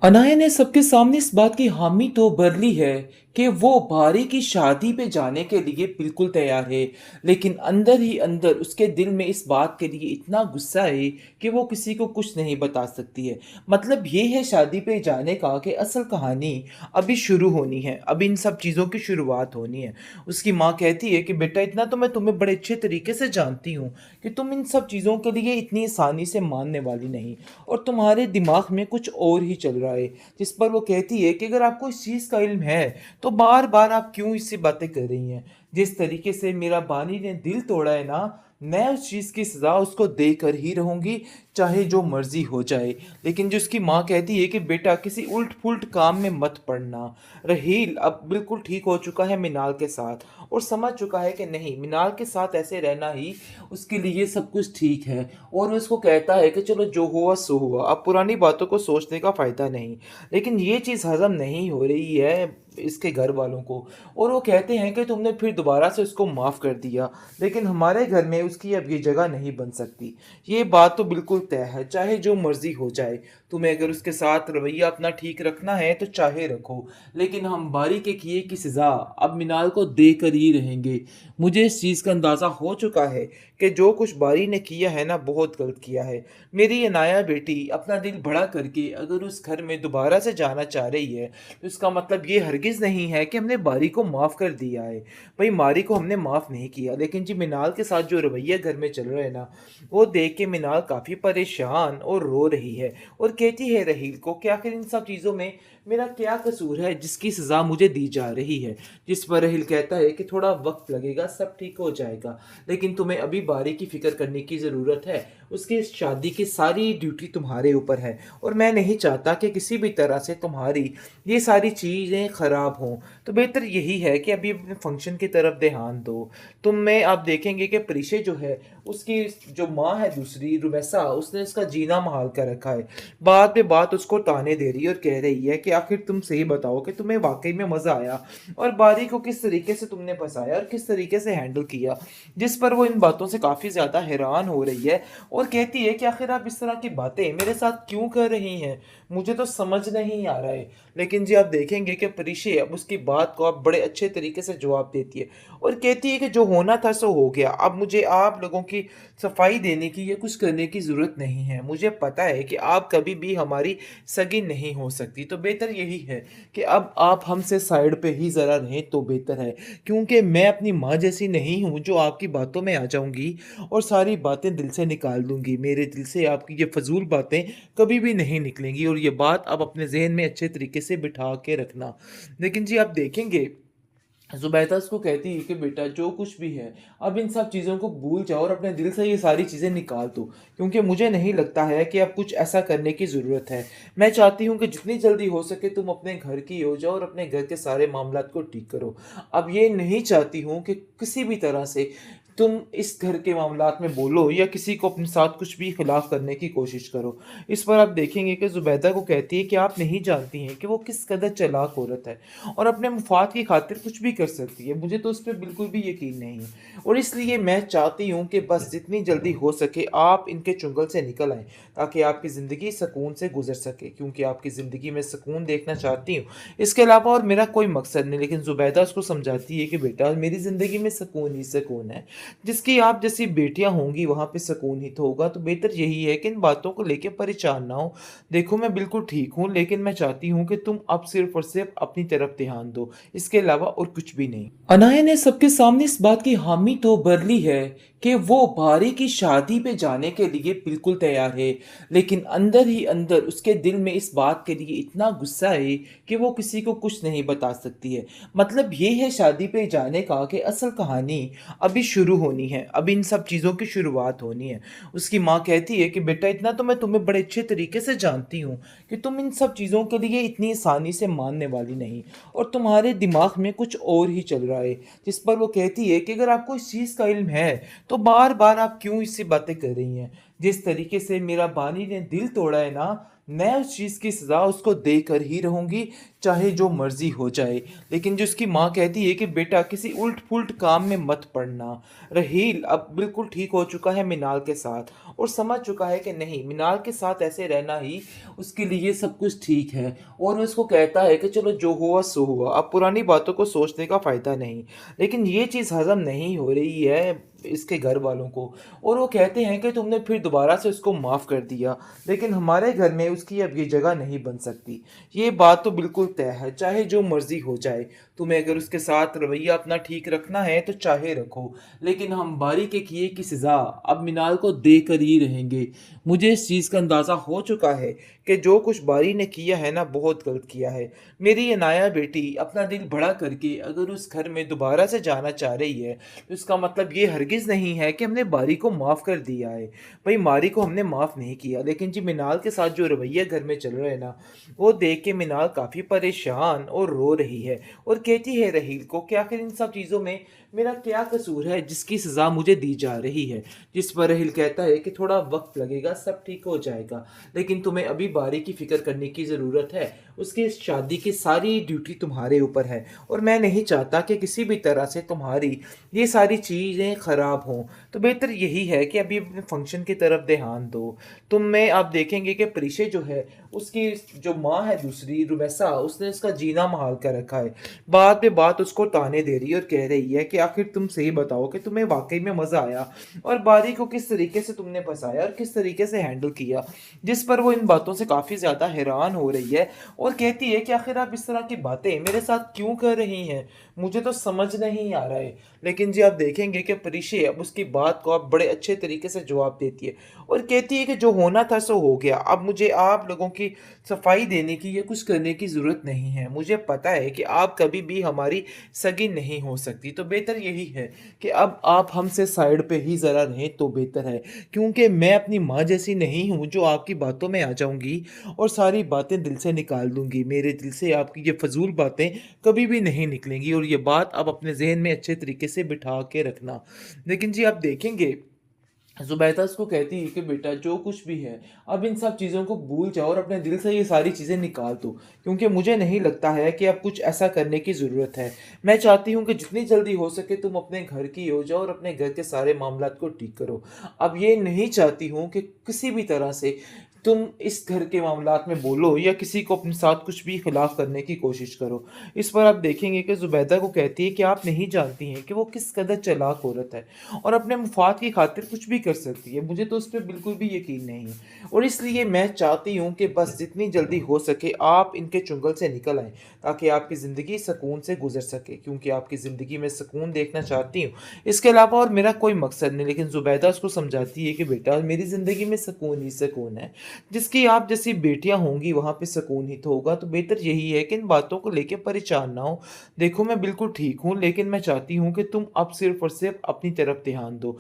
अनाया ने सबके सामने इस बात की हामी तो भर ली है कि वो भारी की शादी पे जाने के लिए बिल्कुल तैयार है। लेकिन अंदर ही अंदर उसके दिल में इस बात के लिए इतना गुस्सा है कि वो किसी को कुछ नहीं बता सकती है। मतलब ये है शादी पे जाने का कि असल कहानी अभी शुरू होनी है, अभी इन सब चीज़ों की शुरुआत होनी है। उसकी माँ कहती है कि बेटा इतना तो मैं तुम्हें बड़े अच्छे तरीके से जानती हूँ कि तुम इन सब चीज़ों के लिए इतनी आसानी से मानने वाली नहीं, और तुम्हारे दिमाग में कुछ और ही चल रहा है। जिस पर वो कहती है कि अगर आपको इस चीज़ का इल्म है तो बार बार आप क्यों इससे बातें कर रही हैं। जिस तरीके से मेरा बानी ने दिल तोड़ा है ना, मैं उस चीज़ की सज़ा उसको देकर ही रहूँगी, चाहे जो मर्ज़ी हो जाए। लेकिन जो उसकी माँ कहती है कि बेटा किसी उल्ट-पुल्ट काम में मत पड़ना। रहील अब बिल्कुल ठीक हो चुका है मिनाल के साथ, और समझ चुका है कि नहीं, मिनाल के साथ ऐसे रहना ही उसके लिए सब कुछ ठीक है। और वो उसको कहता है कि चलो जो हुआ सो हुआ, अब पुरानी बातों को सोचने का फ़ायदा नहीं। लेकिन ये चीज़ हज़म नहीं हो रही है इसके घर वालों को, और वो कहते हैं कि तुमने फिर दोबारा से उसको माफ़ कर दिया, लेकिन हमारे घर में उसकी अब ये जगह नहीं बन सकती। ये बात तो बिल्कुल तय है, चाहे जो मर्ज़ी हो जाए। तुम्हें अगर उसके साथ रवैया अपना ठीक रखना है तो चाहे रखो, लेकिन हम बारी के किए की सज़ा अब मिनाल को देकर ही रहेंगे। मुझे इस चीज़ का अंदाज़ा हो चुका है कि जो कुछ बारी ने किया है ना, बहुत गलत किया है। मेरी अनाया बेटी अपना दिल बड़ा करके अगर उस घर में दोबारा से जाना चाह रही है, तो इसका मतलब ये हरगिज़ नहीं है कि हमने बारी को माफ़ कर दिया है। भई मारी को हमने माफ़ नहीं किया, लेकिन जी मिनाल के साथ जो रवैया घर में चल रहा है ना, वो देख के मिनाल काफ़ी परेशान और रो रही है, और कहती है रहील को कि आखिर इन सब चीज़ों में मेरा क्या कसूर है जिसकी सज़ा मुझे दी जा रही है। जिस पर रहील कहता है कि थोड़ा वक़्त लगेगा, सब ठीक हो जाएगा, लेकिन तुम्हें अभी बारी की फ़िक्र करने की ज़रूरत है। उसकी शादी की सारी ड्यूटी तुम्हारे ऊपर है, और मैं नहीं चाहता कि किसी भी तरह से तुम्हारी ये सारी चीज़ें ख़राब हों। तो बेहतर यही है कि अभी अपने फ़ंक्शन की तरफ ध्यान दो। तुम में आप देखेंगे कि परिशे जो है, उसकी जो माँ है दूसरी रुमैसा, उसने उसका जीना महाल कर रखा है। बात पे बात उसको ताने दे रही है और कह रही है कि आखिर तुम सही बताओ कि तुम्हें वाक़ई में मज़ा आया, और बारी को किस तरीके से तुमने फँसाया और किस तरीके से हैंडल किया। जिस पर वो इन बातों से काफ़ी ज़्यादा हैरान हो रही है, और कहती है कि आखिर आप इस तरह की बातें मेरे साथ क्यों कर रही हैं? मुझे तो समझ नहीं आ रहा है। लेकिन जी आप देखेंगे कि परिशे अब उसकी बात को अब बड़े अच्छे तरीके से जवाब देती है, और कहती है कि जो होना था सो हो गया। अब मुझे आप लोगों की सफाई देने की या कुछ करने की ज़रूरत नहीं है। मुझे पता है कि आप कभी भी हमारी सगी नहीं हो सकती। तो बेहतर यही है कि अब आप हमसे साइड पे ही ज़रा रहें तो बेहतर है। क्योंकि मैं अपनी माँ जैसी नहीं हूँ जो आपकी बातों में आ जाऊँगी और सारी बातें दिल से निकाल दूँगी। मेरे दिल से आपकी ये फ़ज़ूल बातें कभी भी नहीं निकलेंगी, और ये बात आप अपने ज़हन में अच्छे तरीके से बिठा के रखना। लेकिन जी आप देखेंगे, ज़ुबैदा उसको कहती है कि बेटा जो कुछ भी है, अब इन सब चीज़ों को भूल जाओ और अपने दिल से ये सारी चीज़ें निकाल दो, क्योंकि मुझे नहीं लगता है कि अब कुछ ऐसा करने की ज़रूरत है। मैं चाहती हूँ कि जितनी जल्दी हो सके तुम अपने घर की हो जाओ और अपने घर के सारे मामलात को ठीक करो। अब ये नहीं चाहती हूँ कि किसी भी तरह से तुम इस घर के मामलात में बोलो या किसी को अपने साथ कुछ भी खिलाफ़ करने की कोशिश करो। इस पर आप देखेंगे कि ज़ुबैदा को कहती है कि आप नहीं जानती हैं कि वो किस कदर चालाक औरत है, और अपने मुफ़ाद की खातिर कुछ भी कर सकती है। मुझे तो उस पे बिल्कुल भी यकीन नहीं है, और इसलिए मैं चाहती हूँ कि बस जितनी जल्दी हो सके आप इनके चुंगल से निकल आएँ, ताकि आपकी ज़िंदगी सुकून से गुज़र सके, क्योंकि आपकी ज़िंदगी में सुकून देखना चाहती हूँ। इसके अलावा और मेरा कोई मकसद नहीं। लेकिन ज़ुबैदा उसको समझाती है कि बेटा मेरी ज़िंदगी में सुकून ही सुकून है। जिसकी आप जैसी बेटियाँ होंगी वहाँ पे सुकून ही तो होगा। तो बेहतर यही है कि इन बातों को लेके परेशान ना हो। देखो मैं बिल्कुल ठीक हूँ, लेकिन मैं चाहती हूँ कि तुम अब सिर्फ़ और सिर्फ़ अपनी तरफ ध्यान दो, इसके अलावा और कुछ भी नहीं। अनाया ने सबके सामने इस बात की हामी तो भर ली है कि वो भारी की शादी पे जाने के लिए बिल्कुल तैयार है। लेकिन अंदर ही अंदर उसके दिल में इस बात के लिए इतना गुस्सा है कि वो किसी को कुछ नहीं बता सकती है। मतलब ये है शादी पे जाने का कि असल कहानी अभी शुरू होनी है, अभी इन सब चीज़ों की शुरुआत होनी है। उसकी माँ कहती है कि बेटा इतना तो मैं तुम्हें बड़े अच्छे तरीके से जानती हूँ कि तुम इन सब चीज़ों के लिए इतनी आसानी से मानने वाली नहीं, और तुम्हारे दिमाग में कुछ और ही चल रहा है। जिस पर वो कहती है कि अगर आपको इस चीज़ का इल्म है तो बार बार आप क्यों इससे बातें कर रही हैं। जिस तरीके से मेरा बानी ने दिल तोड़ा है ना, मैं उस चीज़ की सज़ा उसको देकर ही रहूँगी, चाहे जो मर्ज़ी हो जाए। लेकिन जो उसकी माँ कहती है कि बेटा किसी उल्ट-पुल्ट काम में मत पड़ना। रहील अब बिल्कुल ठीक हो चुका है मिनाल के साथ और समझ चुका है कि नहीं, मिनाल के साथ ऐसे रहना ही उसके लिए सब कुछ ठीक है और वो उसको कहता है कि चलो जो हुआ सो हुआ, अब पुरानी बातों को सोचने का फ़ायदा नहीं। लेकिन ये चीज़ हज़म नहीं हो रही है इसके घर वालों को और वो कहते हैं कि तुमने फिर दोबारा से उसको माफ़ कर दिया, लेकिन हमारे घर में उसकी अब ये जगह नहीं बन सकती। ये बात तो बिल्कुल तय है, चाहे जो मर्ज़ी हो जाए। तुम्हें अगर उसके साथ रवैया अपना ठीक रखना है तो चाहे रखो, लेकिन हम बारी के किए की सज़ा अब मिनाल को देकर ही रहेंगे। मुझे इस चीज़ का अंदाज़ा हो चुका है कि जो कुछ बारी ने किया है ना, बहुत गलत किया है। मेरी ये नाया बेटी अपना दिल बड़ा करके अगर उस घर में दोबारा से जाना चाह रही है, तो इसका मतलब ये हरगिज़ नहीं है कि हमने बारी को माफ़ कर दिया है। भई मारी को हमने माफ़ नहीं किया, लेकिन जी मिनाल के साथ जो रवैया घर में चल रहा है ना, वो देख के मिनाल काफ़ी परेशान और रो रही है और कहती है रहील को कि आखिर इन सब चीज़ों में मेरा क्या कसूर है जिसकी सज़ा मुझे दी जा रही है। जिस पर रहील कहता है कि थोड़ा वक़्त लगेगा, सब ठीक हो जाएगा, लेकिन तुम्हें अभी बारी की फ़िक्र करने की ज़रूरत है। उसकी इस शादी की सारी ड्यूटी तुम्हारे ऊपर है और मैं नहीं चाहता कि किसी भी तरह से तुम्हारी ये सारी चीज़ें ख़राब हों। तो बेहतर यही है कि अभी अपने फ़ंक्शन की तरफ ध्यान दो। तुम में आप देखेंगे कि परिशे जो है, उसकी जो माँ है दूसरी रुमैसा, उसने उसका जीना महाल कर रखा है। बात पे बात उसको ताने दे रही है और कह रही है कि आखिर तुम सही बताओ कि तुम्हें वाक़ई में मज़ा आया और बारी को किस तरीके से तुमने फँसाया और किस तरीके से हैंडल किया। जिस पर वो इन बातों से काफ़ी ज़्यादा हैरान हो रही है और कहती है कि आखिर आप इस तरह की बातें मेरे साथ क्यों कर रही हैं? मुझे तो समझ नहीं आ रहा है। लेकिन जी आप देखेंगे कि परिशे अब उसकी बात को अब बड़े अच्छे तरीके से जवाब देती है और कहती है कि जो होना था सो हो गया। अब मुझे आप लोगों की सफाई देने की या कुछ करने की ज़रूरत नहीं है। मुझे पता है कि आप कभी भी हमारी सगी नहीं हो सकती। तो बेहतर यही है कि अब आप हमसे साइड पे ही ज़रा रहें तो बेहतर है। क्योंकि मैं अपनी माँ जैसी नहीं हूँ जो आपकी बातों में आ जाऊँगी और सारी बातें दिल से निकाल दूँगी। मेरे दिल से आपकी ये फ़ज़ूल बातें कभी भी नहीं निकलेंगी और ये बात आप अपने ज़हन में अच्छे तरीके से बिठा के रखना। लेकिन जी आप देखेंगे, ज़ुबैदा उसको कहती है कि बेटा जो कुछ भी है, अब इन सब चीज़ों को भूल जाओ और अपने दिल से ये सारी चीज़ें निकाल दो। क्योंकि मुझे नहीं लगता है कि अब कुछ ऐसा करने की ज़रूरत है। मैं चाहती हूँ कि जितनी जल्दी हो सके तुम अपने घर की हो जाओ और अपने घर के सारे मामलात को ठीक करो। अब ये नहीं चाहती हूँ कि किसी भी तरह से तुम इस घर के मामलात में बोलो या किसी को अपने साथ कुछ भी खिलाफ़ करने की कोशिश करो। इस पर आप देखेंगे कि ज़ुबैदा को कहती है कि आप नहीं जानती हैं कि वो किस कदर चालाक औरत है और अपने मफ़ाद की खातिर कुछ भी कर सकती है। मुझे तो उस पे बिल्कुल भी यकीन नहीं है और इसलिए मैं चाहती हूँ कि बस जितनी जल्दी हो सके आप इनके चुंगल से निकल आएँ, ताकि आपकी ज़िंदगी सुकून से गुज़र सके, क्योंकि आपकी ज़िंदगी में सुकून देखना चाहती हूँ। इसके अलावा और मेरा कोई मकसद नहीं। लेकिन ज़ुबैदा उसको समझाती है कि बेटा मेरी ज़िंदगी में सुकून ही सुकून है। जिसकी आप जैसी बेटियाँ होंगी वहाँ पे सुकून ही तो होगा। तो बेहतर यही है कि इन बातों को लेके परेशान ना हो। देखो मैं बिल्कुल ठीक हूँ, लेकिन मैं चाहती हूँ कि तुम अब सिर्फ़ और सिर्फ़ अपनी तरफ ध्यान दो।